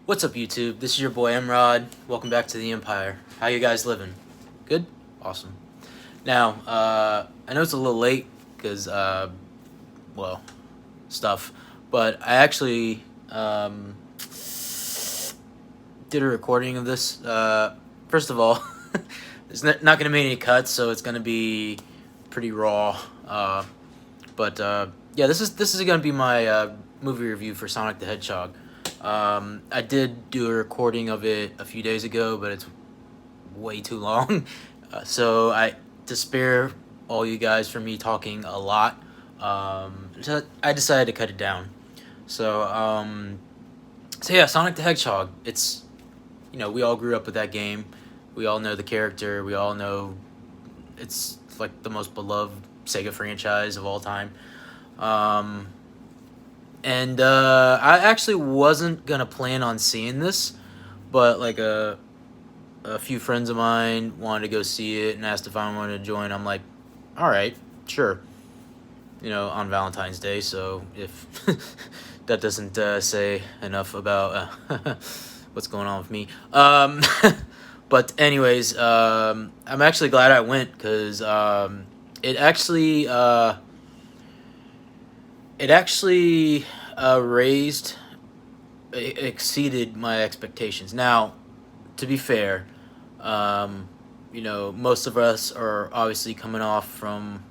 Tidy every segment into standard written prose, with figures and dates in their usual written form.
What's up, YouTube? This is your boy Emrod. Welcome back to the Empire. How you guys living? Good? Awesome. Now, I know it's a little late because, well, stuff, but I actually did a recording of this. First of all, there's not going to be any cuts, so it's going to be pretty raw. Yeah, this is going to be my movie review for Sonic the Hedgehog. I did do a recording of it a few days ago, but it's way too long. To spare all you guys from me talking a lot, so I decided to cut it down. Yeah, Sonic the Hedgehog. It's, we all grew up with that game. We all know the character. We all know it's like the most beloved Sega franchise of all time. I actually wasn't gonna plan on seeing this, but like a few friends of mine wanted to go see it and asked if I wanted to join. I'm like, all right, sure. On Valentine's Day. So if that doesn't say enough about what's going on with me. But anyways, I'm actually glad I went because it actually exceeded my expectations. Now, to be fair, most of us are obviously coming off from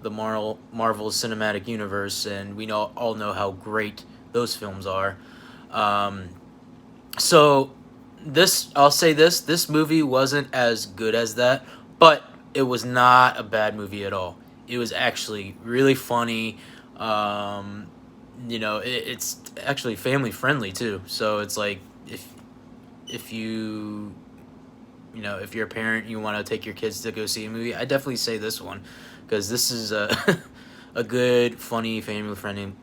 the Marvel Cinematic Universe, and we all know how great those films are. I'll say this movie wasn't as good as that, but it was not a bad movie at all. It was actually really funny. It's actually family friendly too. So it's like if you're a parent, you want to take your kids to go see a movie, I definitely say this one, because this is a a good, funny, family friendly.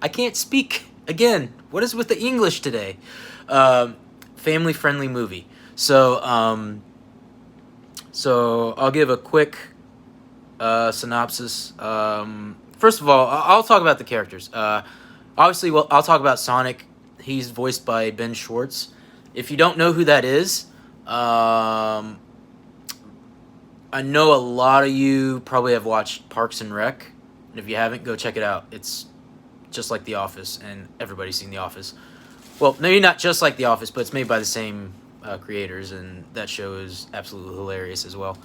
I can't speak again. What is with the English today? Family friendly movie. So I'll give a quick synopsis. First of all, I'll talk about the characters. Obviously, I'll talk about Sonic. He's voiced by Ben Schwartz. If you don't know who that is, I know a lot of you probably have watched Parks and Rec. And if you haven't, go check it out. It's just like The Office, and everybody's seen The Office. Well, maybe not just like The Office, but it's made by the same creators, and that show is absolutely hilarious as well.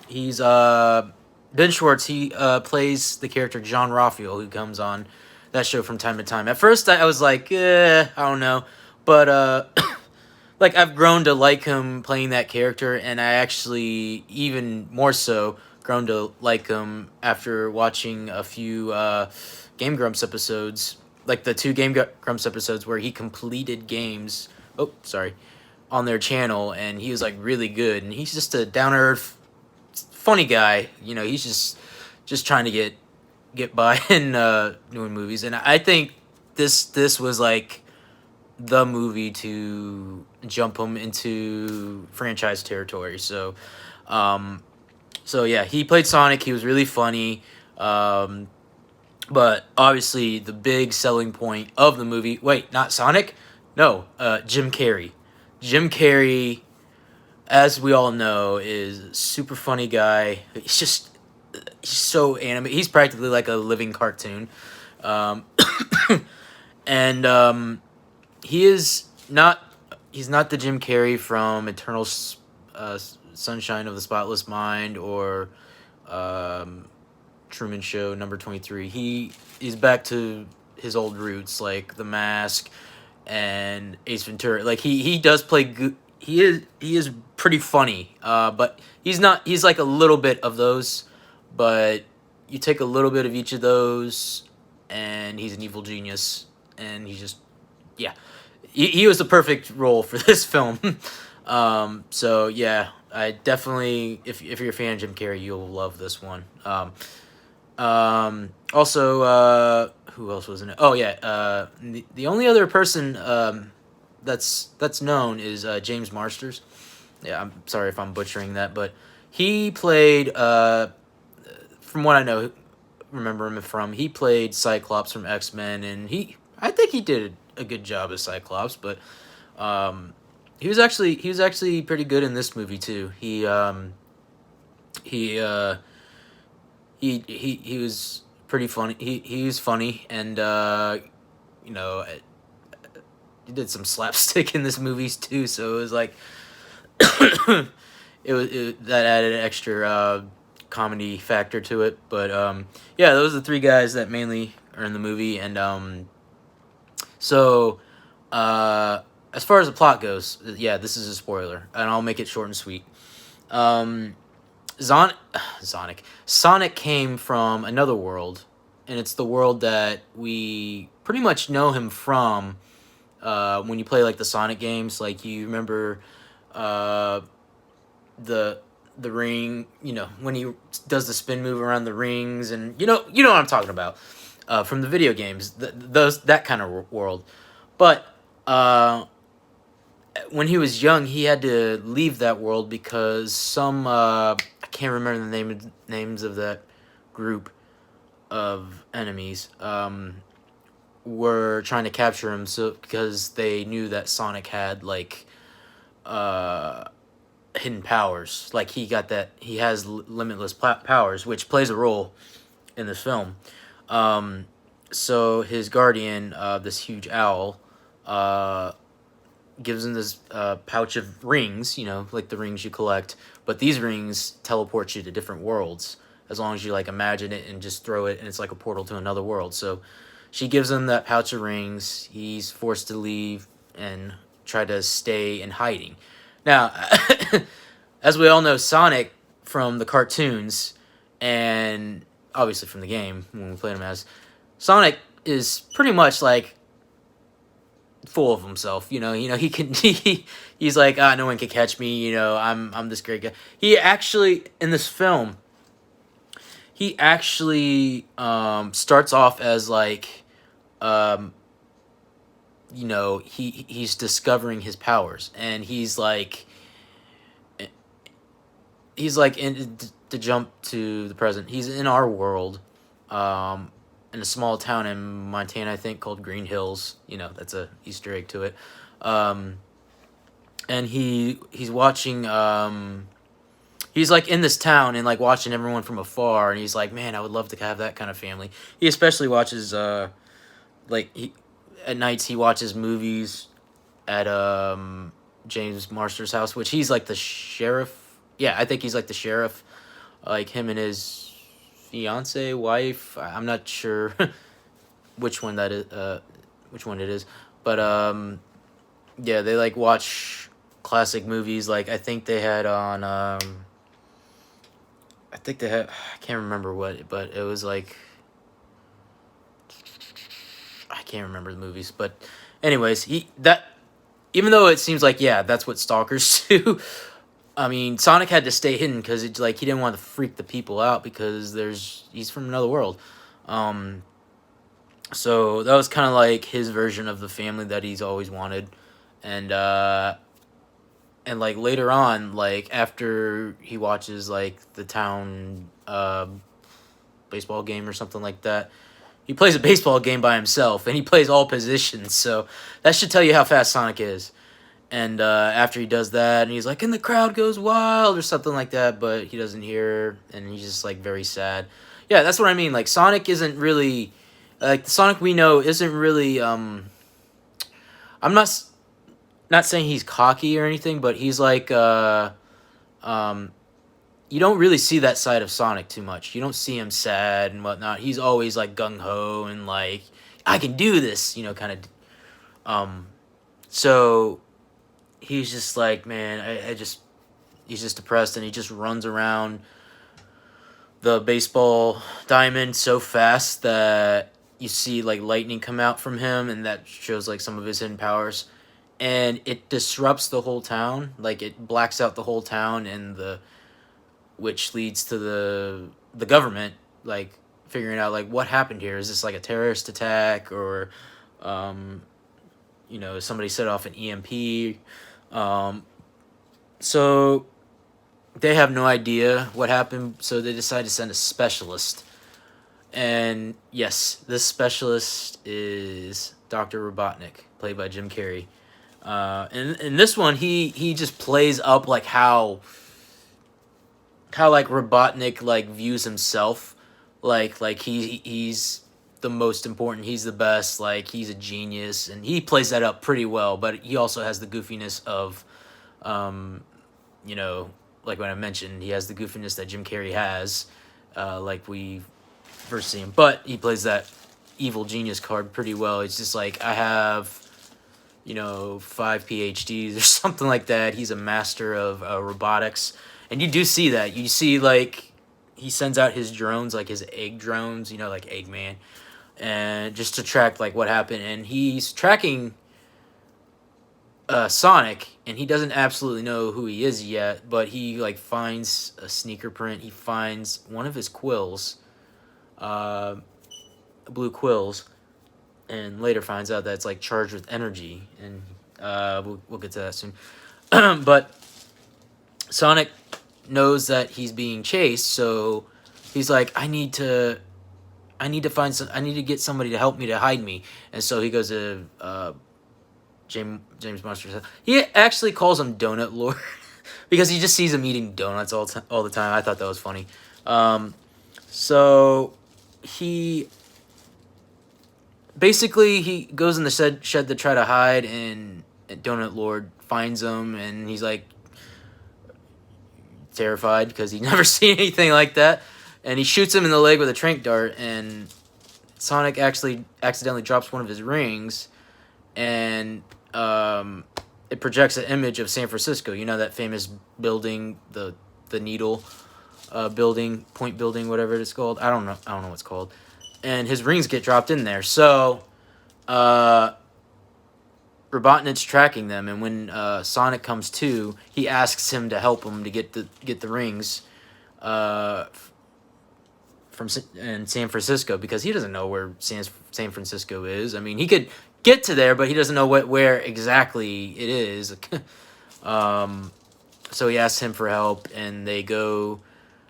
He's Ben Schwartz. He plays the character John Raphael, who comes on that show from time to time. At first, I was like, I don't know, but like I've grown to like him playing that character, and I actually even more so grown to like him after watching a few Game Grumps episodes, like the two Game Grumps episodes where he completed games. Oh, sorry, on their channel, and he was like really good, and he's just a down to earth, funny guy. He's just trying to get by in doing movies, and I think this was like the movie to jump him into franchise territory. So yeah, he played Sonic. He was really funny. But obviously the big selling point of the movie, wait, not Sonic? No, Jim Carrey. Jim Carrey, as we all know, is a super funny guy. He's so animated. He's practically like a living cartoon. And he's not the Jim Carrey from Eternal Sunshine of the Spotless Mind or Truman Show number 23. He is back to his old roots, like The Mask and Ace Ventura. Like he does play good. He is pretty funny. But he's like a little bit of those, but you take a little bit of each of those and he's an evil genius, and he's just, yeah. He was the perfect role for this film. So yeah, I definitely, if you're a fan of Jim Carrey, you'll love this one. Also, who else was in it? Oh yeah, the only other person that's known is James Marsters. Yeah, I'm sorry if I'm butchering that, but he played, from what I know, remember him from, he played Cyclops from X-Men, and he I think he did a good job as Cyclops, but um, he was actually pretty good in this movie too. He he was pretty funny. He was funny, and you know, he did some slapstick in this movie too. So it was like that added an extra comedy factor to it. But yeah, those are the three guys that mainly are in the movie, and so uh, as far as the plot goes, yeah, this is a spoiler, and I'll make it short and sweet. Um, Zon- Sonic came from another world, and it's the world that we pretty much know him from. When you play like the Sonic games, like you remember uh, the the ring, when he does the spin move around the rings, and you know what I'm talking about from the video games, those that kind of world. But uh, when he was young, he had to leave that world because some I can't remember the names of that group of enemies were trying to capture him, so because they knew that Sonic had like uh, hidden powers, like he has limitless powers, which plays a role in this film. Um, so his guardian, this huge owl, uh, gives him this pouch of rings, like the rings you collect. But these rings teleport you to different worlds as long as you like imagine it and just throw it, and it's like a portal to another world. So she gives him that pouch of rings. He's forced to leave and try to stay in hiding. Now, as we all know, Sonic from the cartoons and obviously from the game when we played him as Sonic is pretty much like full of himself. He can he's like, no one can catch me. I'm this great guy. He actually in this film he actually starts off as like um, he's discovering his powers, and he's like in to jump to the present. He's in our world, in a small town in Montana, I think, called Green Hills. That's a Easter egg to it. Um, and he's watching. He's like in this town and like watching everyone from afar, and he's like, man, I would love to have that kind of family. He especially watches like at nights he watches movies at James Marsters' house, which he's like the sheriff. Yeah, I think he's like the sheriff. Like him and his fiance, wife. I'm not sure which one that is. Which one it is, but yeah, they like watch classic movies. Like I think they had on. I think they had. I can't remember what, but it was like. I can't remember the movies, but anyways, even though it seems like, yeah, that's what stalkers do. I mean, Sonic had to stay hidden because it's like he didn't want to freak the people out because he's from another world. Um, so that was kind of like his version of the family that he's always wanted, and like later on, like after he watches like the town baseball game or something like that, he plays a baseball game by himself and he plays all positions. So that should tell you how fast Sonic is. And after he does that, and he's like, and the crowd goes wild or something like that, but he doesn't hear, and he's just like very sad. Yeah, that's what I mean. Like Sonic isn't really like the Sonic we know isn't really. I'm not saying he's cocky or anything, but he's like um, you don't really see that side of Sonic too much. You don't see him sad and whatnot. He's always like gung ho and like I can do this, kind of. So he's just like, man, he's just depressed, and he just runs around the baseball diamond so fast that you see like lightning come out from him, and that shows like some of his hidden powers, and it disrupts the whole town. Like it blacks out the whole town, and which leads to the government like figuring out like what happened here. Is this like a terrorist attack, or somebody set off an EMP? So they have no idea what happened, so they decide to send a specialist And yes, this specialist is Dr. Robotnik, played by Jim Carrey. In this one, he just plays up like how like Robotnik like views himself, like he's the most important, he's the best, like he's a genius, and he plays that up pretty well. But he also has the goofiness of, um, you know, like when I mentioned, he has the goofiness that Jim Carrey has, like we first see him. But he plays that evil genius card pretty well. It's just like I have, 5 PhDs or something like that. He's a master of robotics, and you do see that. You see like he sends out his drones, like his egg drones, like Eggman, and just to track like what happened. And he's tracking Sonic, and he doesn't absolutely know who he is yet, but he like finds a sneaker print. He finds one of his quills, uh, blue quills, and later finds out that it's like charged with energy, and we'll get to that soon. But Sonic knows that he's being chased, so he's like, I need to find some, I need to get somebody to help me to hide me, and so he goes to James Monsters. He actually calls him Donut Lord because he just sees him eating donuts all the time. I thought that was funny. So he basically he goes in the shed to try to hide, and Donut Lord finds him, and he's like terrified because he'd never seen anything like that, and he shoots him in the leg with a tranq dart, and Sonic actually accidentally drops one of his rings, and it projects an image of San Francisco. You know that famous building, the needle building, point building, whatever it's called. I don't know what it's called. And his rings get dropped in there. So Robotnik's tracking them, and when Sonic comes to, he asks him to help him to get the rings from in San Francisco, because he doesn't know where San Francisco is. I mean, he could get to there, but he doesn't know where exactly it is. So he asks him for help, and they go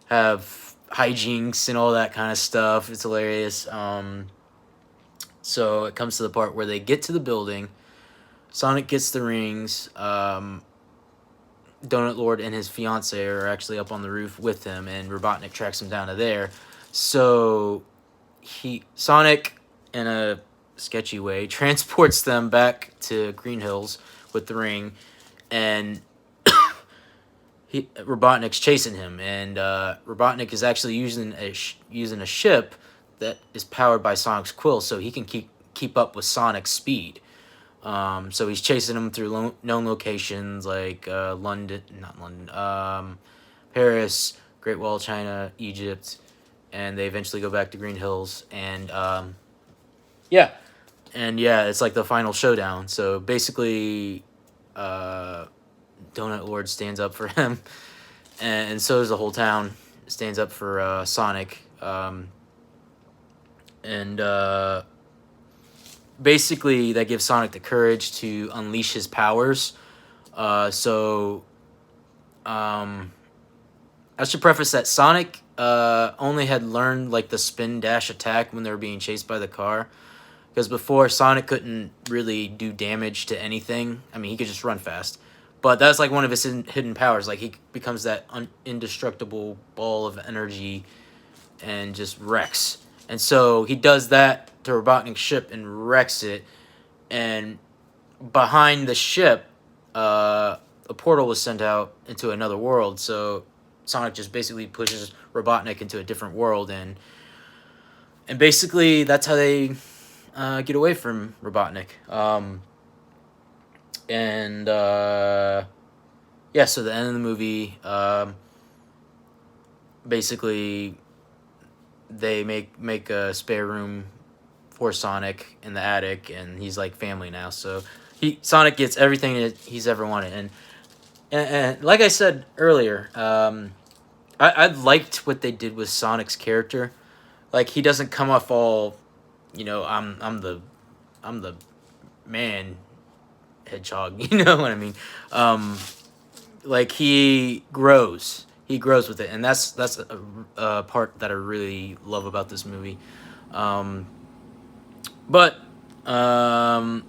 have hijinks and all that kind of stuff. It's hilarious. So it comes to the part where they get to the building. Sonic gets the rings. Donut Lord and his fiance are actually up on the roof with him, and Robotnik tracks him down to there. So Sonic, in a sketchy way, transports them back to Green Hills with the ring, and Robotnik's chasing him, and Robotnik is actually using a ship that is powered by Sonic's quill, so he can keep up with Sonic's speed. So he's chasing him through known locations like Paris, Great Wall of China, Egypt, and they eventually go back to Green Hills, and it's like the final showdown. So basically, Donut Lord stands up for him, and so does the whole town. Stands up for Sonic, and basically that gives Sonic the courage to unleash his powers. I should preface that Sonic only had learned like the spin dash attack when they were being chased by the car, because before Sonic couldn't really do damage to anything. I mean, he could just run fast, but that's like one of his hidden powers. Like he becomes that indestructible ball of energy and just wrecks. And so he does that to Robotnik's ship and wrecks it. And behind the ship, a portal was sent out into another world. So Sonic just basically pushes Robotnik into a different world, and basically that's how they get away from Robotnik. So the end of the movie, basically they make a spare room for Sonic in the attic, and he's like family now. So Sonic gets everything that he's ever wanted, and like I said earlier, I liked what they did with Sonic's character. Like, he doesn't come off all, I'm the man, Hedgehog. You know what I mean? Like, he grows. he grows with it, and that's a part that I really love about this movie. Um, but there's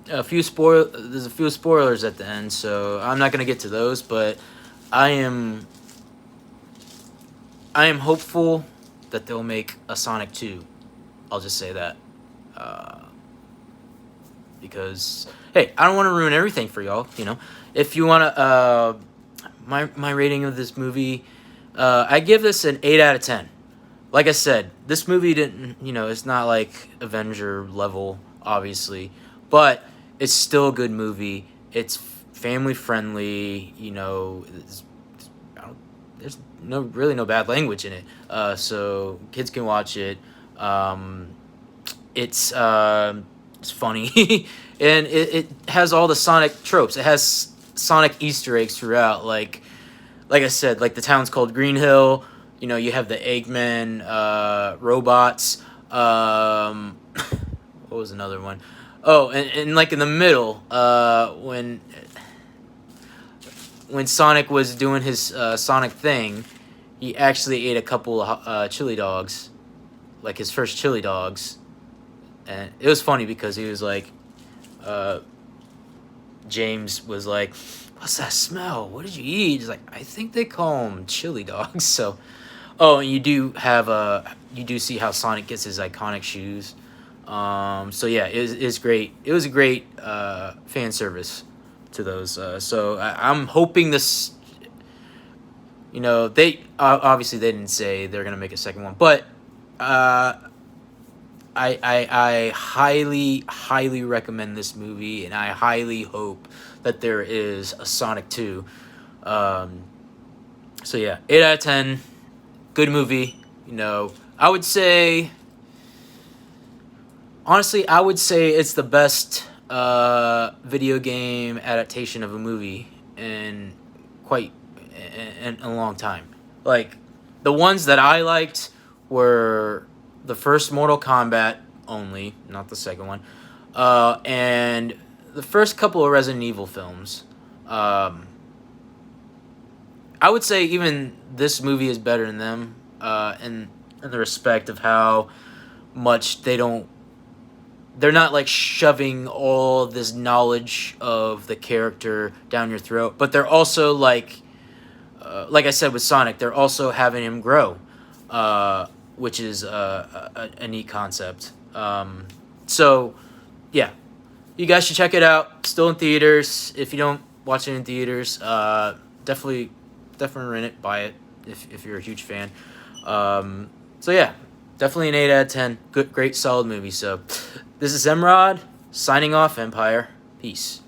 a few spoilers at the end, so I'm not gonna get to those. But I am I am hopeful that they'll make a Sonic 2. I'll just say that. Uh, because hey, I don't want to ruin everything for y'all. If you want to, my rating of this movie, I give this an 8 out of 10. Like I said, this movie didn't, it's not like Avenger level, obviously, but it's still a good movie. It's family friendly. There's no bad language in it, so kids can watch it. It's funny, and it has all the Sonic tropes. It has Sonic Easter eggs throughout. Like I said, like the town's called Green Hill. You have the Eggman robots. What was another one? Oh, and like in the middle, when Sonic was doing his Sonic thing, he actually ate a couple of chili dogs, like his first chili dogs. And it was funny because he was like, James was like, "What's that smell? What did you eat?" He's like, "I think they call them chili dogs." So, oh, and you do see how Sonic gets his iconic shoes. So yeah, it's great. It was a great fan service to those. So I'm hoping this. They obviously they didn't say they're gonna make a second one, but I highly recommend this movie, and I highly hope that there is a Sonic 2. So yeah, 8 out of 10, good movie. I would say, honestly, it's the best video game adaptation of a movie in a long time. Like, the ones that I liked were the first Mortal Kombat only, not the second one, and the first couple of Resident Evil films. I would say even this movie is better than them, in the respect of how much they're not like shoving all this knowledge of the character down your throat, but they're also like I said with Sonic, they're also having him grow, which is a neat concept. So, yeah, you guys should check it out. Still in theaters. If you don't watch it in theaters, definitely rent it, buy it if you're a huge fan. So yeah, definitely an 8 out of 10. Good, great, solid movie. So, this is Emrod signing off. Empire, peace.